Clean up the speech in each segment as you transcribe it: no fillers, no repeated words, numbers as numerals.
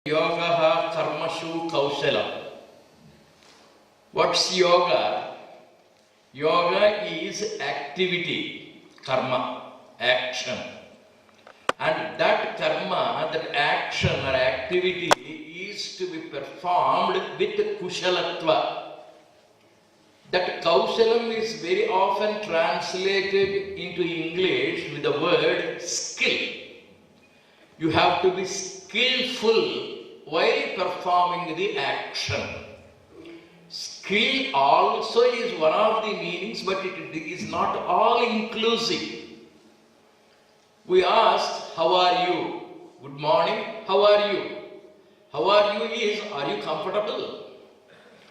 Yoga karmashu kaushalam. What's yoga? Yoga is activity, karma, action. And that karma, that action or activity is to be performed with kushalatva. That kaushalam is very often translated into English with the word skill. You have to be skillful while performing the action. Skill also is one of the meanings, but it is not all inclusive. We ask, how are you? Good morning, how are you? How are you is, are you comfortable?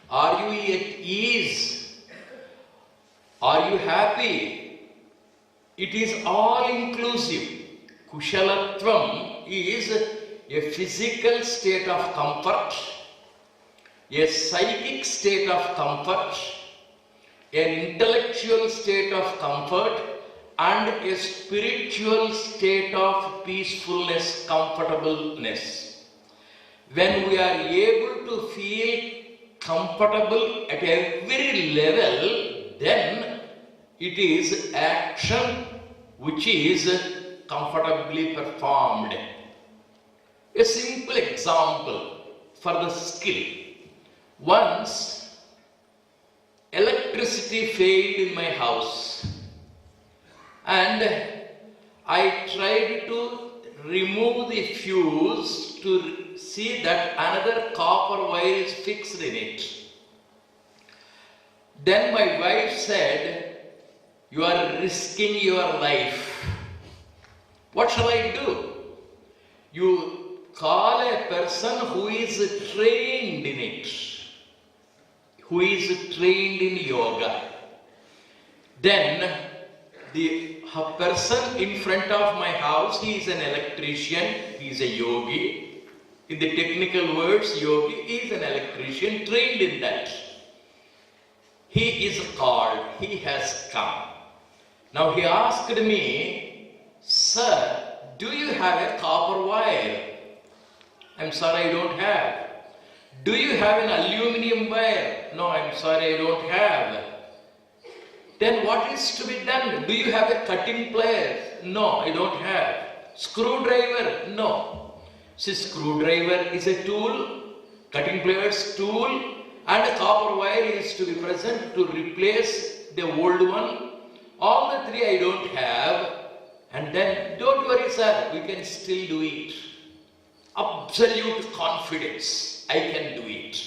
Are you at ease? Are you happy? It is all inclusive. Kushalatvam is a physical state of comfort, a psychic state of comfort, an intellectual state of comfort, and a spiritual state of peacefulness, comfortableness. When we are able to feel comfortable at every level, then it is action which is comfortably performed. A simple example for the skill. Once, electricity failed in my house and I tried to remove the fuse to see that another copper wire is fixed in it. Then my wife said, "You are risking your life. What shall I do?" You call a person who is trained in it, who is trained in yoga. Then the person in front of my house, he is an electrician, he is a yogi. In the technical words, yogi is an electrician trained in that. He is called, he has come. Now he asked me, "Sir, do you have a copper wire?" "I'm sorry, I don't have." "Do you have an aluminum wire?" "No, I'm sorry, I don't have." "Then what is to be done? Do you have a cutting pliers?" "No, I don't have." "Screwdriver?" "No." See, screwdriver is a tool, cutting pliers tool, and a copper wire is to be present to replace the old one. All the three I don't have. And then, "Don't worry, sir, we can still do it." Absolute confidence, I can do it.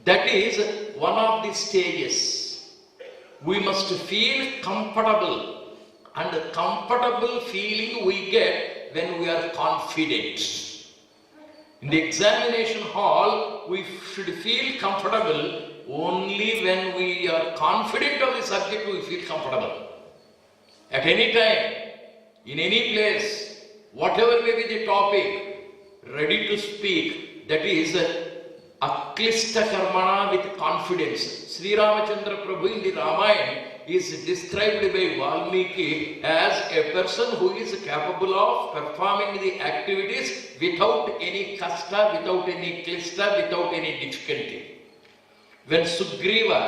That is one of the stages. We must feel comfortable, and the comfortable feeling we get when we are confident. In the examination hall, we should feel comfortable only when we are confident of the subject. We feel comfortable. At any time, in any place, whatever may be the topic, ready to speak, that is aklista karmana with confidence. Sri Ramachandra Prabhu in the Ramayana is described by Valmiki as a person who is capable of performing the activities without any kasta, without any klista, without any difficulty. When Sugriva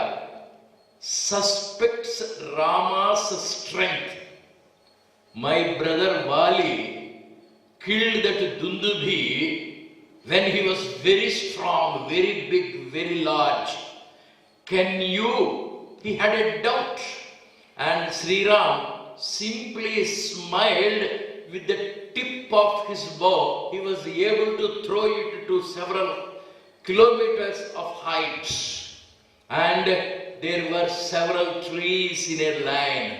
suspects Rama's strength, "My brother Vali killed that Dundubhi when he was very strong, very big, very large. Can you?" He had a doubt. And Sri Ram simply smiled with the tip of his bow. He was able to throw it to several kilometers of height. And there were several trees in a line.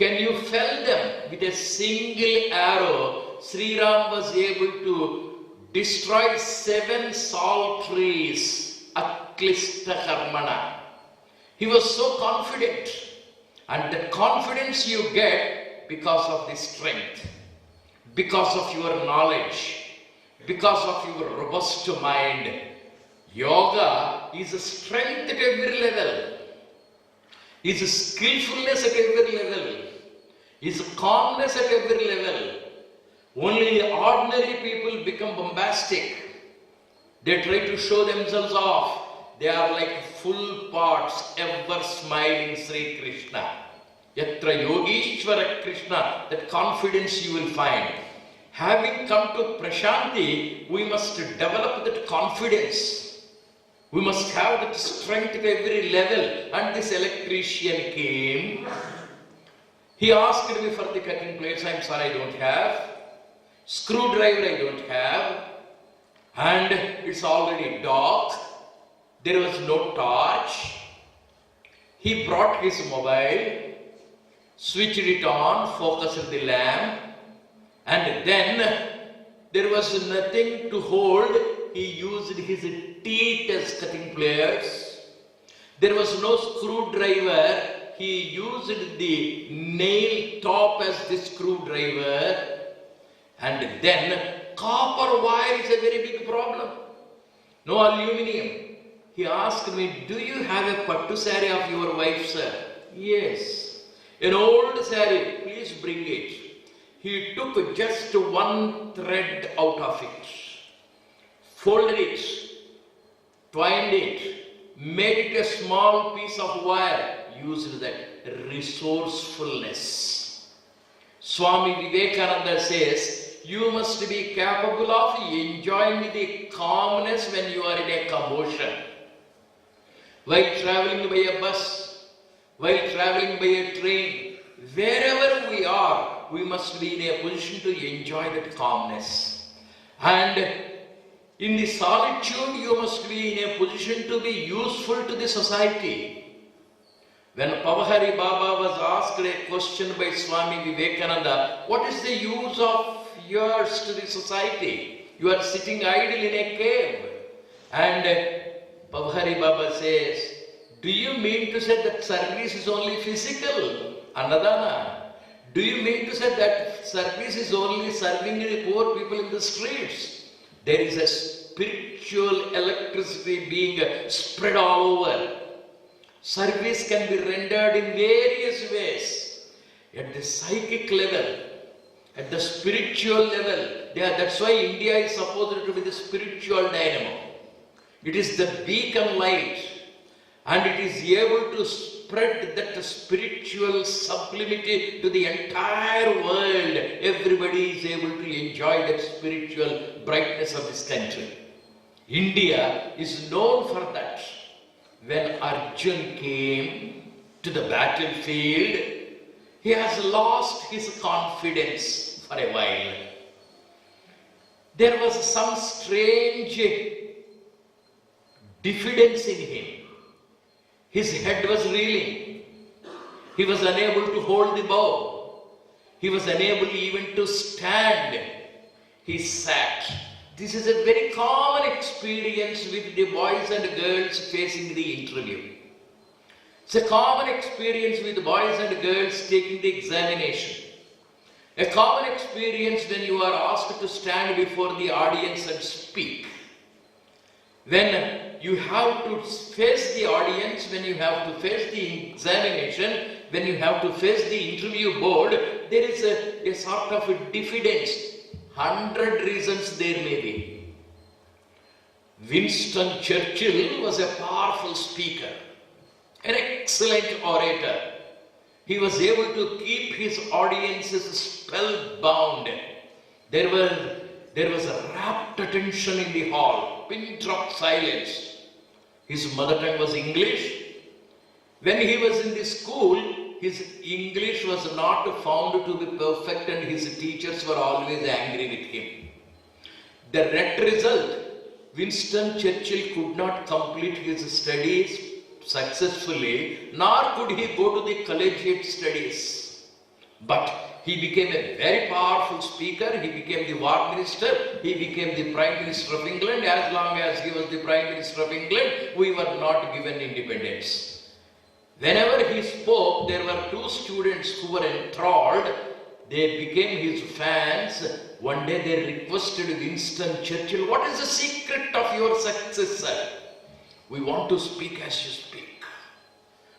Can you fell them? With a single arrow, Sri Ram was able to destroy 7 salt trees. Aklista karmana. He was so confident. And the confidence you get because of the strength, because of your knowledge, because of your robust mind. Yoga is a strength at every level, is a skillfulness at every level, is a calmness at every level. Only ordinary people become bombastic. They try to show themselves off. They are like full pots, ever smiling Sri Krishna. Yatra Yogishwara Krishna, that confidence you will find. Having come to Prashanti, we must develop that confidence. We must have that strength at every level. And this electrician came. He asked me for the cutting plates. I'm sorry, I don't have. Screwdriver, I don't have. And it's already dark. There was no torch. He brought his mobile, switched it on, focused the lamp, and then there was nothing to hold. He used his teeth as cutting pliers. There was no screwdriver. He used the nail top as the screwdriver. And then copper wire is a very big problem. No aluminium. He asked me, do you have a pattu saree of your wife, sir? Yes. An old saree, please bring it. He took just one thread out of it, folded it, twined it, made it a small piece of wire, used that resourcefulness. Swami Vivekananda says, you must be capable of enjoying the calmness when you are in a commotion. While traveling by a bus, while traveling by a train, wherever we are, we must be in a position to enjoy that calmness. And in the solitude, you must be in a position to be useful to the society. When Pavahari Baba was asked a question by Swami Vivekananda, what is the use of yours to the society? You are sitting idle in a cave. And Pavahari Baba says, do you mean to say that service is only physical? Annadana. Do you mean to say that service is only serving the poor people in the streets? There is a spiritual electricity being spread all over. Service can be rendered in various ways. At the psychic level, at the spiritual level. That's why India is supposed to be the spiritual dynamo. It is the beacon light. And it is able to spread that spiritual sublimity to the entire world. Everybody is able to enjoy that spiritual brightness of this country. India is known for that. When Arjun came to the battlefield, he has lost his confidence for a while. There was some strange diffidence in him. His head was reeling. He was unable to hold the bow. He was unable even to stand. He sat. This is a very common experience with the boys and girls facing the interview. It's a common experience with boys and girls taking the examination. A common experience when you are asked to stand before the audience and speak. When you have to face the audience, when you have to face the examination, when you have to face the interview board, there is a sort of a diffidence. 100 reasons there may be. Winston Churchill was a powerful speaker, an excellent orator. He was able to keep his audiences spellbound. There was a rapt attention in the hall, pin-drop silence. His mother tongue was English. When he was in the school, his English was not found to be perfect and his teachers were always angry with him. The net result, Winston Churchill could not complete his studies successfully, nor could he go to the collegiate studies. But he became a very powerful speaker. He became the war minister. He became the Prime Minister of England. As long as he was the Prime Minister of England, we were not given independence. Whenever he spoke, there were two students who were enthralled. They became his fans. One day they requested Winston Churchill, what is the secret of your success, sir? We want to speak as you speak.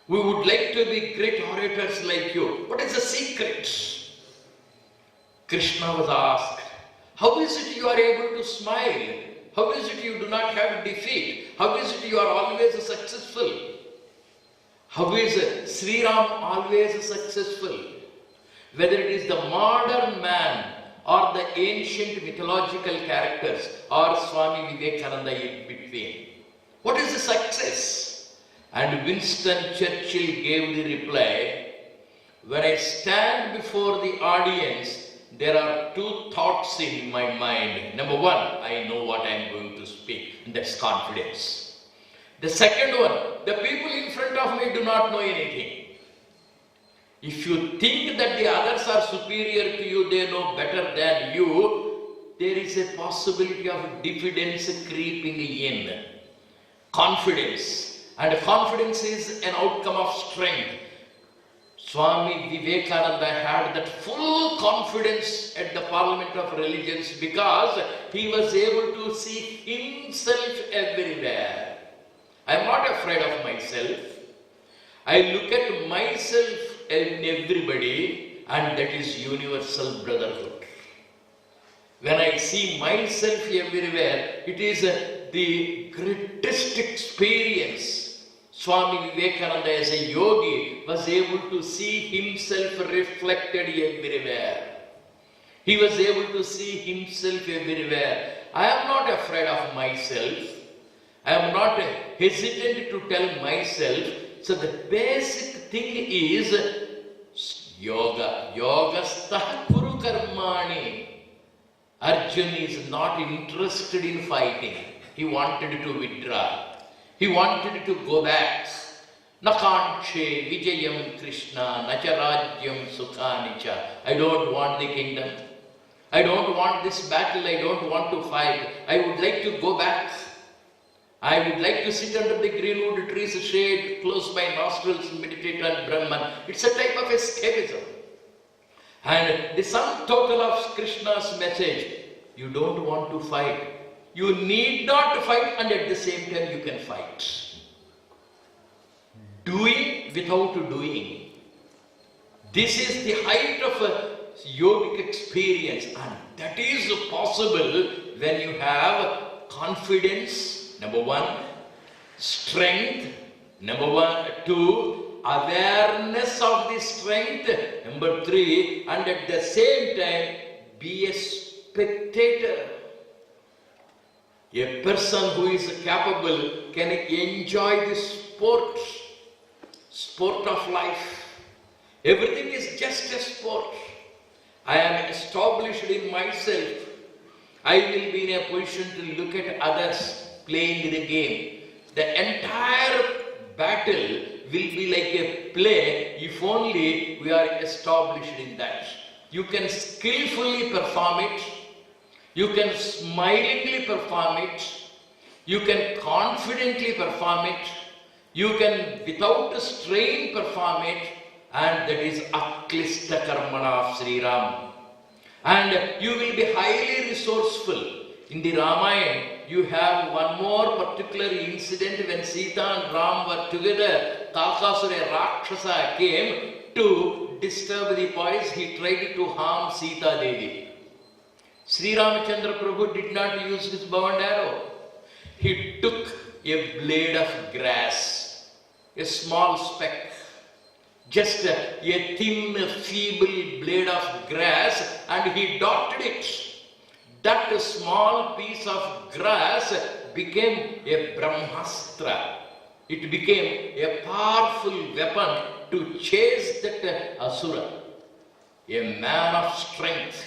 We would like to be great orators like you. What is the secret? Krishna was asked, how is it you are able to smile? How is it you do not have defeat? How is it you are always successful? How is Sri Ram always successful? Whether it is the modern man or the ancient mythological characters or Swami Vivekananda in between. What is the success? And Winston Churchill gave the reply, when I stand before the audience, there are two thoughts in my mind. Number one, I know what I am going to speak, and that's confidence. The second one, the people in front of me do not know anything. If you think that the others are superior to you, they know better than you, there is a possibility of diffidence creeping in. Confidence. And confidence is an outcome of strength. Swami Vivekananda had that full confidence at the Parliament of Religions because he was able to see himself everywhere. I am not afraid of myself. I look at myself in everybody, and that is universal brotherhood. When I see myself everywhere, it is the greatest experience. Swami Vivekananda as a yogi was able to see himself reflected everywhere. He was able to see himself everywhere. I am not afraid of myself. I am not hesitant to tell myself. So the basic thing is yoga. Yogastha kuru karmani. Arjuna is not interested in fighting. He wanted to withdraw. He wanted to go back. Nakanche vijayam Krishna nacharajyam sukhanicha. I don't want the kingdom. I don't want this battle. I don't want to fight. I would like to go back. I would like to sit under the greenwood trees shade, close my nostrils, meditate on Brahman. It's a type of escapism. And the sum total of Krishna's message, you don't want to fight. You need not to fight, and at the same time you can fight. Doing without doing. This is the height of a yogic experience, and that is possible when you have confidence, number one, strength, number two, awareness of the strength, number three, and at the same time be a spectator. A person who is capable can enjoy the sport of life. Everything is just a sport. I am established in myself. I will be in a position to look at others playing the game. The entire battle will be like a play if only we are established in that. You can skillfully perform it. You can smilingly perform it. You can confidently perform it. You can without strain perform it. And that is Aklista Karmana of Sri Ram. And you will be highly resourceful. In the Ramayana, you have one more particular incident when Sita and Ram were together. Kakasura Rakshasa came to disturb the boys. He tried to harm Sita Devi. Sri Ramachandra Prabhu did not use his bow and arrow. He took a blade of grass, a small speck, just a thin, feeble blade of grass, and he darted it. That small piece of grass became a Brahmastra. It became a powerful weapon to chase that Asura. A man of strength,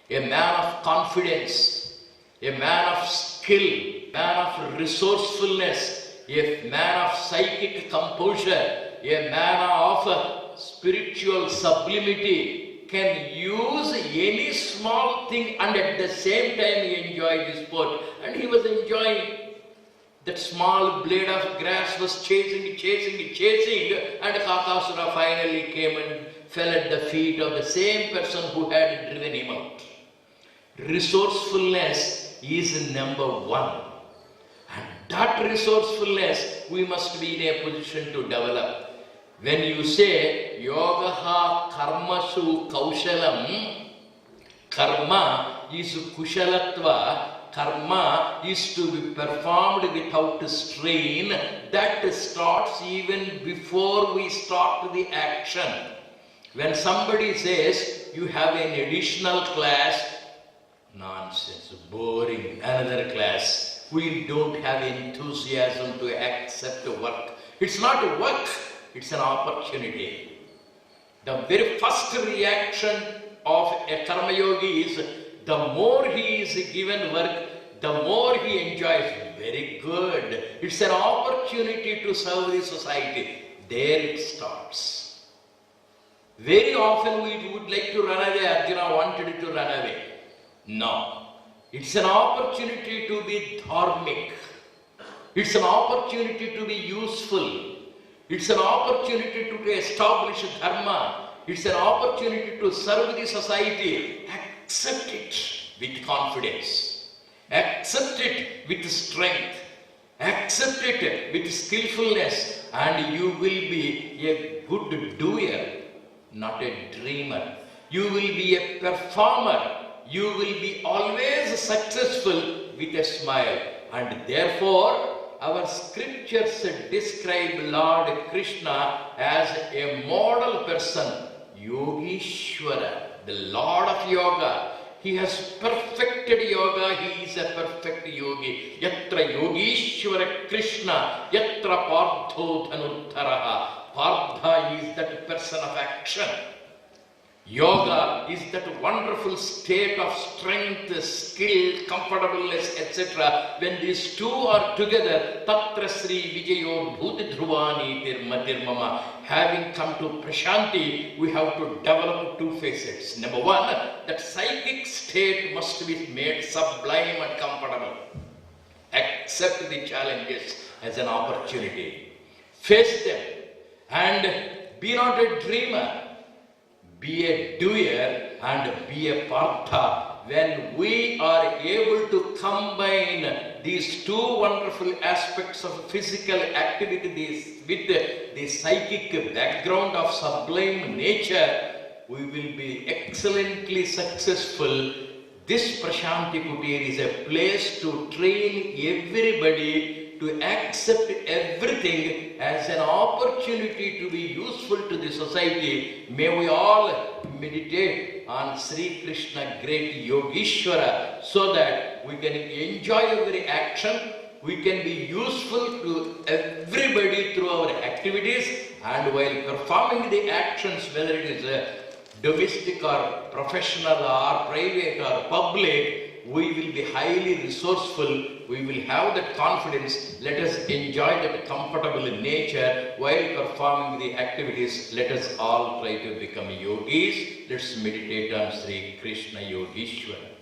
a man of confidence, a man of skill, a man of resourcefulness, a man of psychic composure, a man of spiritual sublimity can use any small thing and at the same time he enjoy the sport. And he was enjoying. That small blade of grass was chasing, and Kakasura finally came and fell at the feet of the same person who had driven him out. Resourcefulness is number one. And that resourcefulness we must be in a position to develop. When you say yogaha karmasu kaushalam, karma is kushalatva, karma is to be performed without strain. That starts even before we start the action. When somebody says, you have an additional class, nonsense, boring, another class. We don't have enthusiasm to accept work. It's not a work, it's an opportunity. The very first reaction of a karma yogi is, the more he is given work, the more he enjoys. Very good. It's an opportunity to serve the society. There it starts. Very often we would like to run away. Arjuna wanted to run away. No. It's an opportunity to be dharmic. It's an opportunity to be useful. It's an opportunity to establish dharma. It's an opportunity to serve the society. Accept it with confidence. Accept it with strength. Accept it with skillfulness. And you will be a good doer, not a dreamer. You will be a performer. You will be always successful with a smile. And therefore, our scriptures describe Lord Krishna as a model person, Yogishwara, the Lord of Yoga. He has perfected yoga. He is a perfect yogi. Yatra Yogishwara Krishna, Yatra Partho Dhanuttaraha. Partha is that person of action. Yoga is that wonderful state of strength, skill, comfortableness, etc. When these two are together, Tatra Sri Vijayo Bhuti Dhruvani Tirmatir Mama. Having come to Prashanti, we have to develop two facets. Number one, that psychic state must be made sublime and comfortable. Accept the challenges as an opportunity. Face them and be not a dreamer. Be a doer and be a partha. When we are able to combine these two wonderful aspects of physical activity with the psychic background of sublime nature, we will be excellently successful. This Prashanti Kutir is a place to train everybody to accept everything as an opportunity to be useful to the society. May we all meditate on Sri Krishna, great Yogishwara, so that we can enjoy every action, we can be useful to everybody through our activities, and while performing the actions, whether it is domestic or professional or private or public, we will be highly resourceful. We will have that confidence. Let us enjoy that comfortable nature while performing the activities. Let us all try to become yogis. Let's meditate on Sri Krishna Yogishwara.